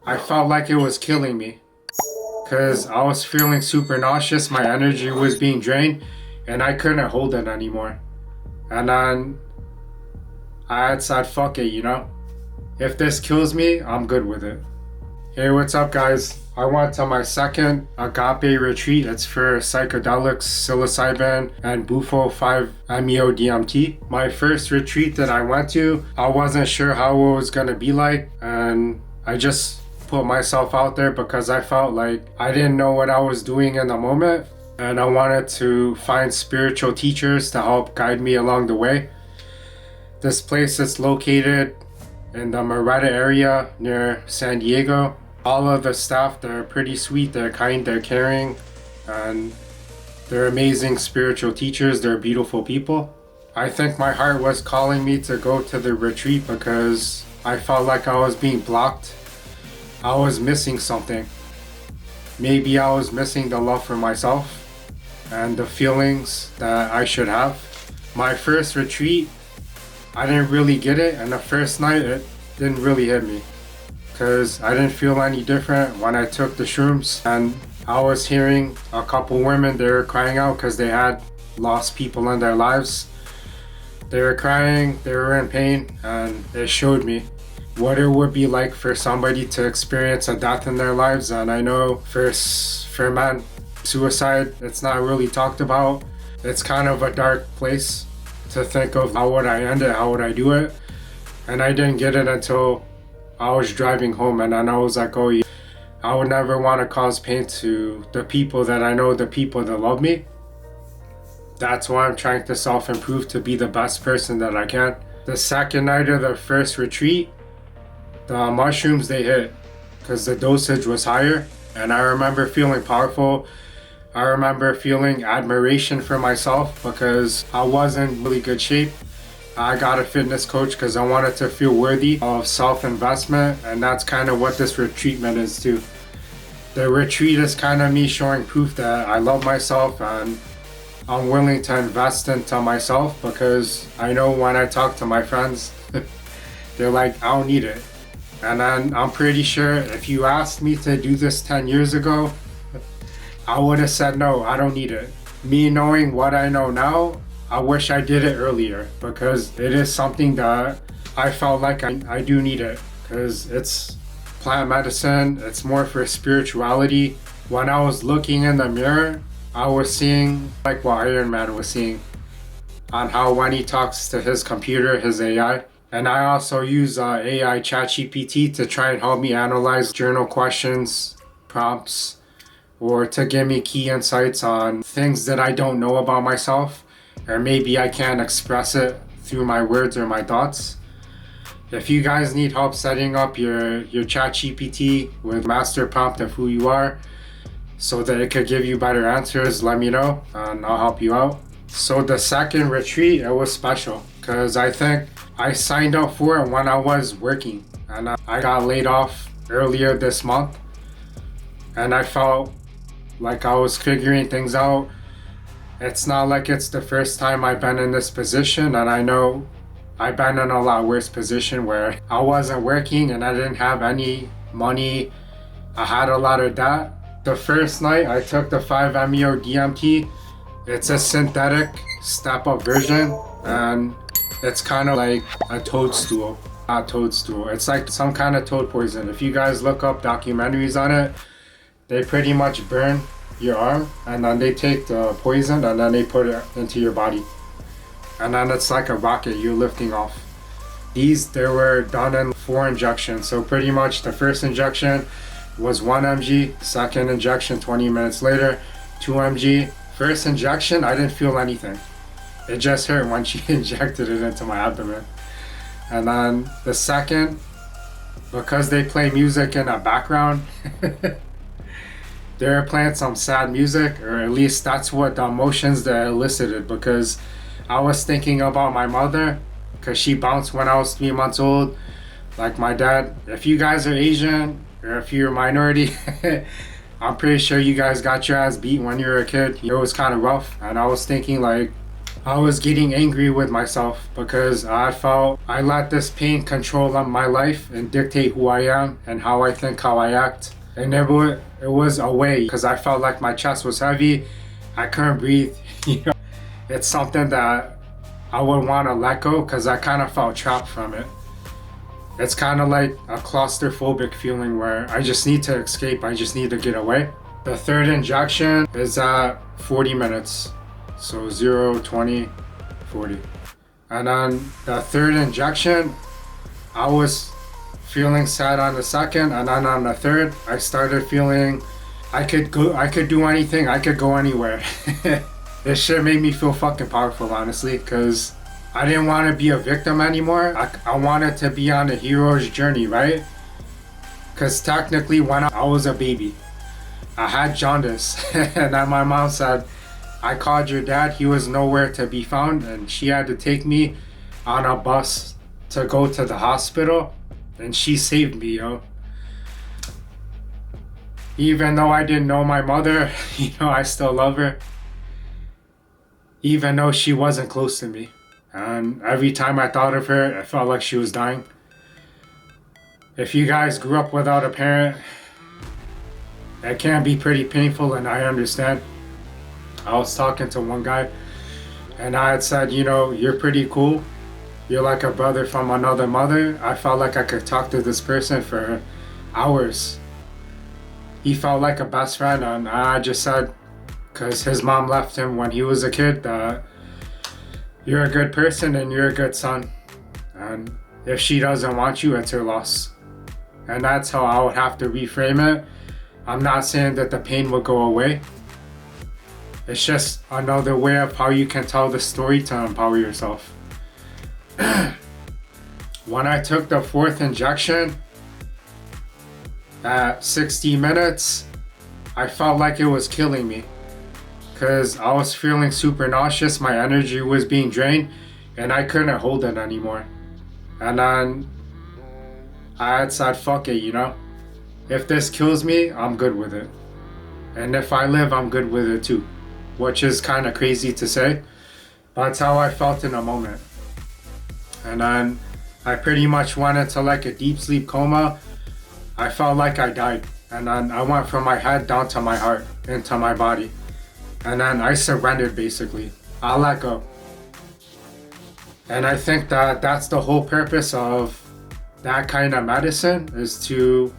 I felt like it was killing me because I was feeling super nauseous. My energy was being drained and I couldn't hold it anymore. And then I had said, fuck it, you know? If this kills me, I'm good with it. Hey, what's up, guys? I went to my second agape retreat. It's for psychedelics, psilocybin, and bufo 5-MeO DMT. My first retreat that I went to, I wasn't sure how it was gonna be like, and I just put myself out there because I felt like I didn't know what I was doing in the moment, and I wanted to find spiritual teachers to help guide me along the way. This place is located in the Moretta area near San Diego. All of the staff, they're pretty sweet, they're kind, they're caring, and they're amazing spiritual teachers, they're beautiful people. I think my heart was calling me to go to the retreat because I felt like I was being blocked. I was missing something. Maybe I was missing the love for myself and the feelings that I should have. My first retreat, I didn't really get it, and the first night it didn't really hit me because I didn't feel any different when I took the shrooms. And I was hearing a couple women, they were crying out because they had lost people in their lives. They were crying, they were in pain, and it showed me what it would be like for somebody to experience a death in their lives. And I know for men, suicide, it's not really talked about. It's kind of a dark place to think of how would I end it, how would I do it. And I didn't get it until I was driving home, and then I was like, oh, I would never want to cause pain to the people that I know, the people that love me. That's why I'm trying to self-improve to be the best person that I can. The second night of the first retreat, the mushrooms, they hit because the dosage was higher, and I remember feeling powerful. I remember feeling admiration for myself because I was in really good shape. I got a fitness coach because I wanted to feel worthy of self-investment, and that's kind of what this retreatment is too. The retreat is kind of me showing proof that I love myself and I'm willing to invest into myself because I know when I talk to my friends, they're like, I don't need it. And then I'm pretty sure if you asked me to do this 10 years ago, I would have said no, I don't need it. Me knowing what I know now, I wish I did it earlier because it is something that I felt like I do need it because it's plant medicine, it's more for spirituality. When I was looking in the mirror, I was seeing like what Iron Man was seeing on how when he talks to his computer, his AI. And I also use AI ChatGPT to try and help me analyze journal questions, prompts, or to give me key insights on things that I don't know about myself, or maybe I can't express it through my words or my thoughts. If you guys need help setting up your ChatGPT with master prompt of who you are so that it could give you better answers, let me know and I'll help you out. So the second retreat, it was special because I think I signed up for it when I was working, and I got laid off earlier this month, and I felt like I was figuring things out. It's not like it's the first time I've been in this position, and I know I've been in a lot worse position where I wasn't working and I didn't have any money. I had a lot of debt. The first night I took the 5-MeO DMT. It's a synthetic step-up version, and it's kind of like a toadstool. Not toadstool, it's like some kind of toad poison. If you guys look up documentaries on it, they pretty much burn your arm, and then they take the poison and then they put it into your body, and then it's like a rocket you're lifting off. They were done in 4 injections, so pretty much the first injection was 1 mg, second injection 20 minutes later 2 mg. First injection, I didn't feel anything. It just hurt when she injected it into my abdomen. And then the second, because they play music in the background, they were playing some sad music, or at least that's what the emotions that elicited, because I was thinking about my mother because she bounced when I was 3 months old. Like my dad, if you guys are Asian or if you're a minority, I'm pretty sure you guys got your ass beat when you were a kid. It was kind of rough, and I was thinking like, I was getting angry with myself because I felt I let this pain control my life and dictate who I am and how I think, how I act. And it was a way because I felt like my chest was heavy. I couldn't breathe. You know, it's something that I would want to let go because I kind of felt trapped from it. It's kind of like a claustrophobic feeling where I just need to escape. I just need to get away. The third injection is at 40 minutes. So 0, 20, 40. And on the third injection, I was feeling sad on the second, and then on the third, I started feeling I could do anything, I could go anywhere. This shit made me feel fucking powerful, honestly, because I didn't want to be a victim anymore. I wanted to be on a hero's journey, right? Because technically, when I was a baby, I had jaundice, and then my mom said, I called your dad, he was nowhere to be found, and she had to take me on a bus to go to the hospital, and she saved me, yo. Even though I didn't know my mother, you know, I still love her. Even though she wasn't close to me. And every time I thought of her, I felt like she was dying. If you guys grew up without a parent, it can be pretty painful, and I understand. I was talking to one guy, and I had said, you know, you're pretty cool. You're like a brother from another mother. I felt like I could talk to this person for hours. He felt like a best friend, and I just said, because his mom left him when he was a kid, that you're a good person and you're a good son. And if she doesn't want you, it's her loss. And that's how I would have to reframe it. I'm not saying that the pain will go away. It's just another way of how you can tell the story to empower yourself. When I took the fourth injection at 60 minutes, I felt like it was killing me because I was feeling super nauseous. My energy was being drained and I couldn't hold it anymore. And then I had said, fuck it, you know? If this kills me, I'm good with it. And if I live, I'm good with it too. Which is kind of crazy to say. That's how I felt in a moment. And then I pretty much went into like a deep sleep coma. I felt like I died. And then I went from my head down to my heart, into my body. And then I surrendered basically. I let go. And I think that that's the whole purpose of that kind of medicine is to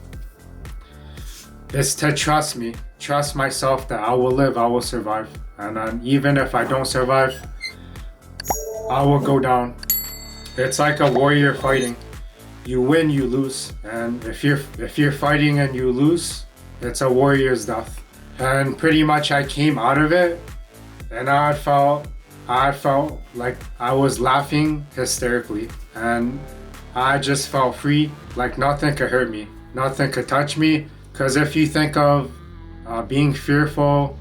trust me. Trust myself that I will live, I will survive. And then even if I don't survive, I will go down. It's like a warrior fighting. You win, you lose. And if you're fighting and you lose, it's a warrior's death. And pretty much I came out of it and I felt like I was laughing hysterically. And I just felt free, like nothing could hurt me. Nothing could touch me. Because if you think of being fearful,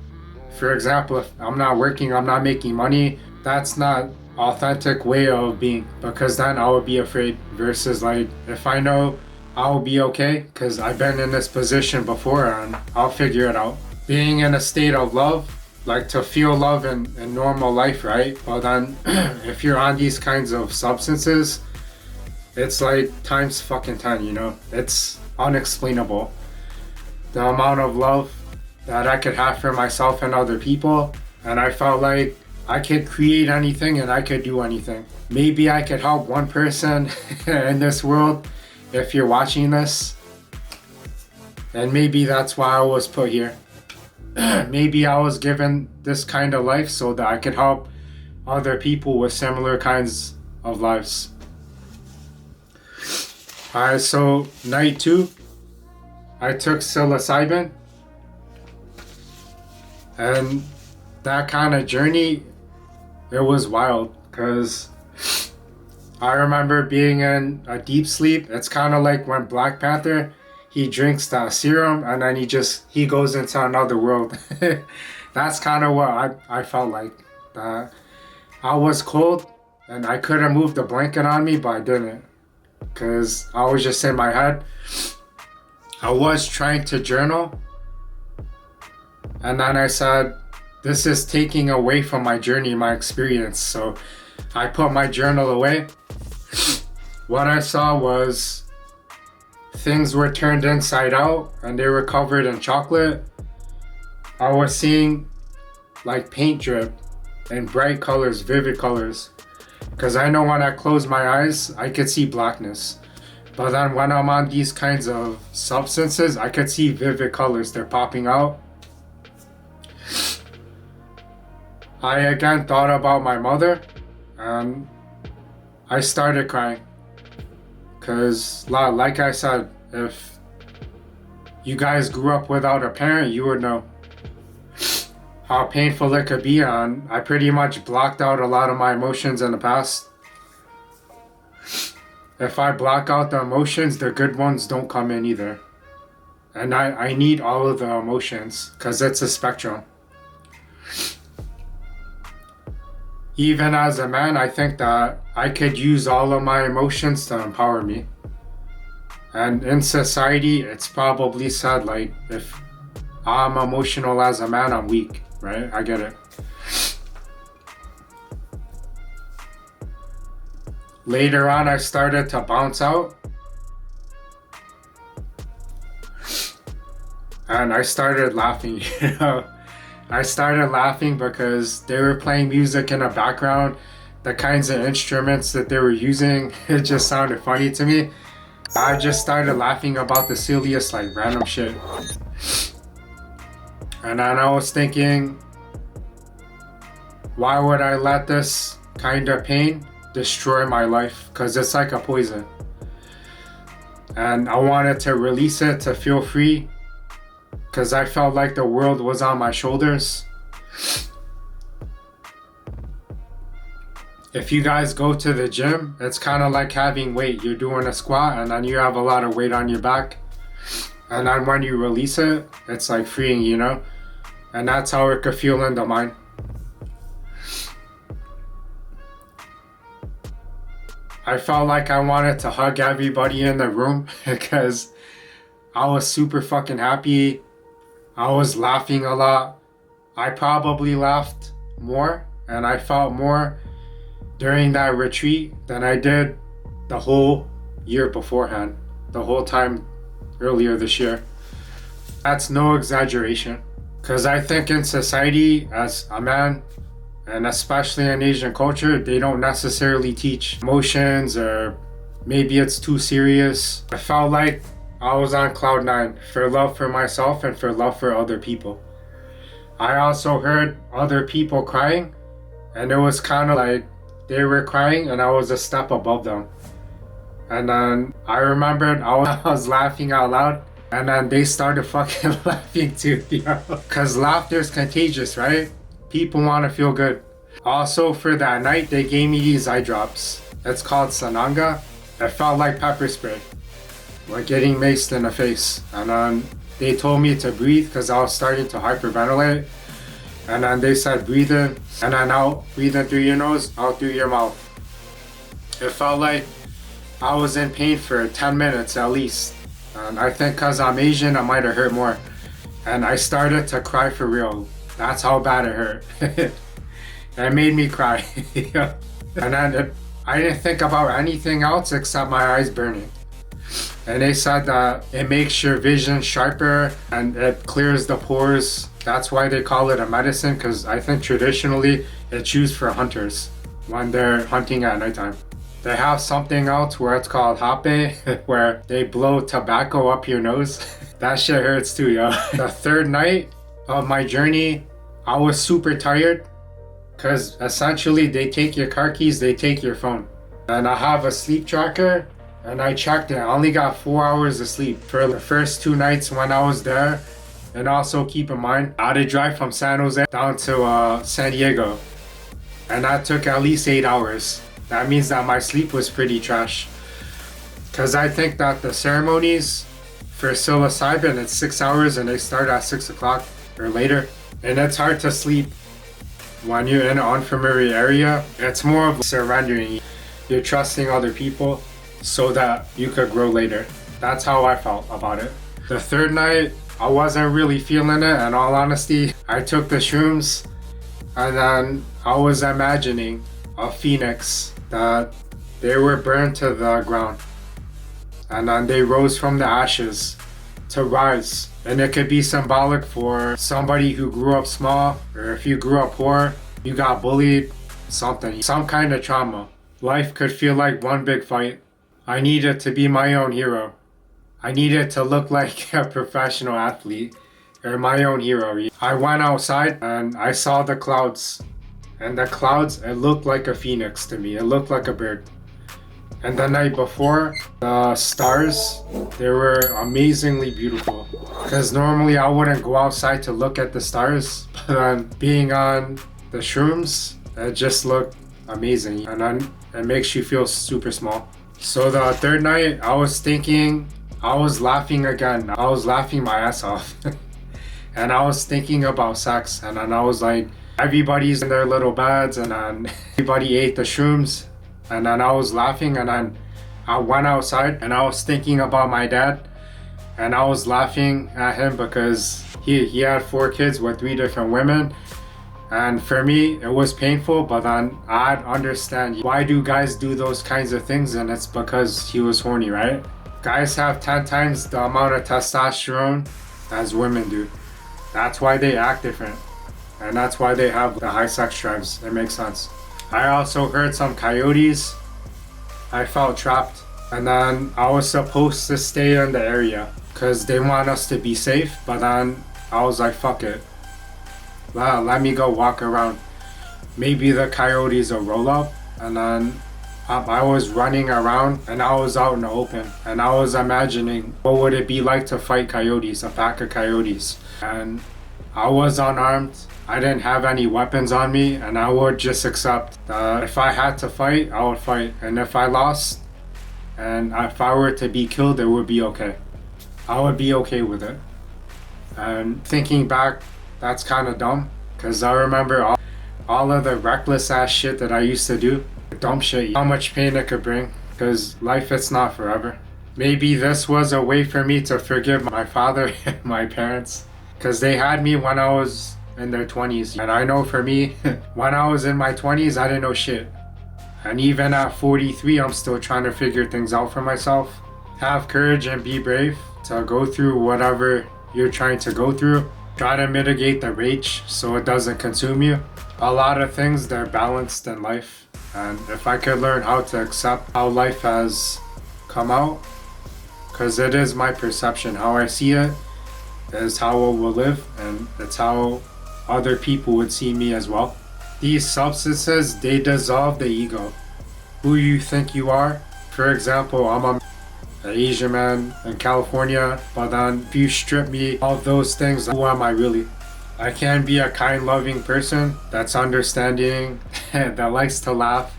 for example, if I'm not working, I'm not making money, that's not authentic way of being, because then I would be afraid versus like if I know I'll be okay because I've been in this position before and I'll figure it out. Being in a state of love, like to feel love in normal life, right? But then if you're on these kinds of substances, it's like times fucking 10, you know? It's unexplainable. The amount of love that I could have for myself and other people, and I felt like I could create anything and I could do anything. Maybe I could help one person in this world if you're watching this, and maybe that's why I was put here. Maybe I was given this kind of life so that I could help other people with similar kinds of lives. Alright, so night 2, I took psilocybin, and that kind of journey, it was wild because I remember being in a deep sleep. It's kind of like when Black Panther, he drinks the serum and then he goes into another world. That's kind of what I felt like. I was cold and I couldn't move the blanket on me, but I didn't because I was just in my head. I was trying to journal, and then I said, this is taking away from my journey, my experience. So I put my journal away. What I saw was things were turned inside out and they were covered in chocolate. I was seeing like paint drip in bright colors, vivid colors. Because I know when I close my eyes, I could see blackness. But then when I'm on these kinds of substances, I could see vivid colors. They're popping out. I again thought about my mother and I started crying. Because like I said, if you guys grew up without a parent, you would know how painful it could be. And I pretty much blocked out a lot of my emotions in the past. If I block out the emotions, the good ones don't come in either. And I need all of the emotions because it's a spectrum. Even as a man, I think that I could use all of my emotions to empower me. And in society, it's probably said like, if I'm emotional as a man, I'm weak, right? I get it. Later on, I started to bounce out. And I started laughing, you know. I started laughing because they were playing music in the background. The kinds of instruments that they were using, it just sounded funny to me. I just started laughing about the silliest, like, random shit. And then I was thinking, why would I let this kind of pain destroy my life? Because it's like a poison. And I wanted to release it to feel free. Because I felt like the world was on my shoulders. If you guys go to the gym, it's kind of like having weight. You're doing a squat and then you have a lot of weight on your back. And then when you release it, it's like freeing, you know? And that's how it could feel in the mind. I felt like I wanted to hug everybody in the room because I was super fucking happy. I was laughing a lot. I probably laughed more and I felt more during that retreat than I did the whole year beforehand, the whole time earlier this year. That's no exaggeration. Because I think in society, as a man, and especially in Asian culture, they don't necessarily teach emotions, or maybe it's too serious. I felt like I was on cloud nine for love for myself and for love for other people. I also heard other people crying, and it was kind of like they were crying and I was a step above them. And then I remembered I was laughing out loud, and then they started fucking laughing too, you know? Because laughter is contagious, right? People want to feel good. Also, for that night, they gave me these eye drops. It's called Sananga. It felt like pepper spray, like getting maced in the face. And then they told me to breathe because I was starting to hyperventilate. And then they said breathe in and then out. Breathe in through your nose, out through your mouth. It felt like I was in pain for 10 minutes at least. And I think because I'm Asian, I might have hurt more. And I started to cry for real. That's how bad it hurt. It made me cry. And then I didn't think about anything else except my eyes burning. And they said that it makes your vision sharper and it clears the pores. That's why they call it a medicine, because I think traditionally it's used for hunters when they're hunting at nighttime. They have something else where it's called hape, where they blow tobacco up your nose. That shit hurts too, yo. The third night of my journey, I was super tired because essentially they take your car keys, they take your phone. And I have a sleep tracker and I checked it. I only got 4 hours of sleep for the first 2 nights when I was there. And also keep in mind, I had to drive from San Jose down to San Diego. And that took at least 8 hours. That means that my sleep was pretty trash. Because I think that the ceremonies for psilocybin, it's 6 hours and they start at 6 o'clock or later. And it's hard to sleep when you're in an unfamiliar area. It's more of surrendering. You're trusting other people so that you could grow later. That's how I felt about it. The third night, I wasn't really feeling it, in all honesty. I took the shrooms And then I was imagining a phoenix that they were burned to the ground. And then they rose from the ashes to rise. And it could be symbolic for somebody who grew up small, or if you grew up poor, you got bullied, something, some kind of trauma. Life could feel like one big fight. I needed to be my own hero. I needed to look like a professional athlete or my own hero. I went outside and I saw the clouds. And the clouds, it looked like a phoenix to me. It looked like a bird. And the night before, the stars, they were amazingly beautiful. Because normally I wouldn't go outside to look at the stars, but being on the shrooms, it just looked amazing. And then it makes you feel super small. So the third night, I was thinking, I was laughing again. I was laughing my ass off. And I was thinking about sex. And then I was like, everybody's in their little beds, and then everybody ate the shrooms. And then I was laughing, and then I went outside and I was thinking about my dad. And I was laughing at him because he had 4 kids with 3 different women. And for me, it was painful, but then I'd understand why do guys do those kinds of things, and it's because he was horny, right? Guys have 10 times the amount of testosterone as women do. That's why they act different. And that's why they have the high sex drives. It makes sense. I also heard some coyotes. I felt trapped. And then I was supposed to stay in the area because they want us to be safe. But then I was like, fuck it. Let me go walk around. Maybe the coyotes will roll up. And then I was running around and I was out in the open. And I was imagining what would it be like to fight coyotes, a pack of coyotes. And I was unarmed. I didn't have any weapons on me, and I would just accept that if I had to fight, I would fight. And if I lost, and if I were to be killed, it would be okay. I would be okay with it. And thinking back, that's kind of dumb, because I remember all of the reckless ass shit that I used to do. Dumb shit, how much pain it could bring, because life, it's not forever. Maybe this was a way for me to forgive my father and my parents, because they had me when I was in their 20s. And I know for me, when I was in my 20s, I didn't know shit. And even at 43, I'm still trying to figure things out for myself. Have courage and be brave to go through whatever you're trying to go through. Try to mitigate the rage so it doesn't consume you. A lot of things, they're balanced in life. And if I could learn how to accept how life has come out, because it is my perception, how I see it is how I will live, and it's how other people would see me as well. These substances, they dissolve the ego. Who you think you are. For example, I'm an Asian man in California, but then if you strip me of those things, who am I really? I can be a kind, loving person that's understanding, that likes to laugh,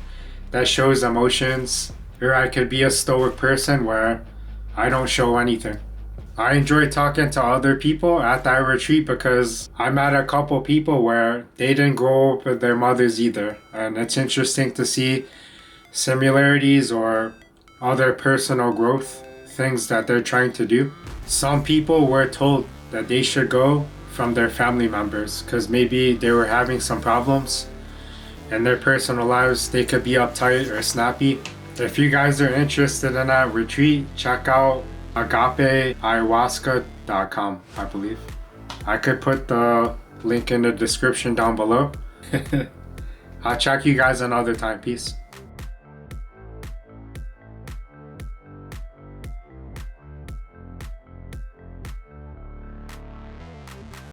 that shows emotions. Or I could be a stoic person where I don't show anything. I enjoy talking to other people at that retreat because I met a couple people where they didn't grow up with their mothers either. And it's interesting to see similarities or other personal growth, things that they're trying to do. Some people were told that they should go from their family members because maybe they were having some problems in their personal lives. They could be uptight or snappy. If you guys are interested in that retreat, check out agapeayahuasca.com, I believe. I could put the link in the description down below. I'll check you guys another time. Peace.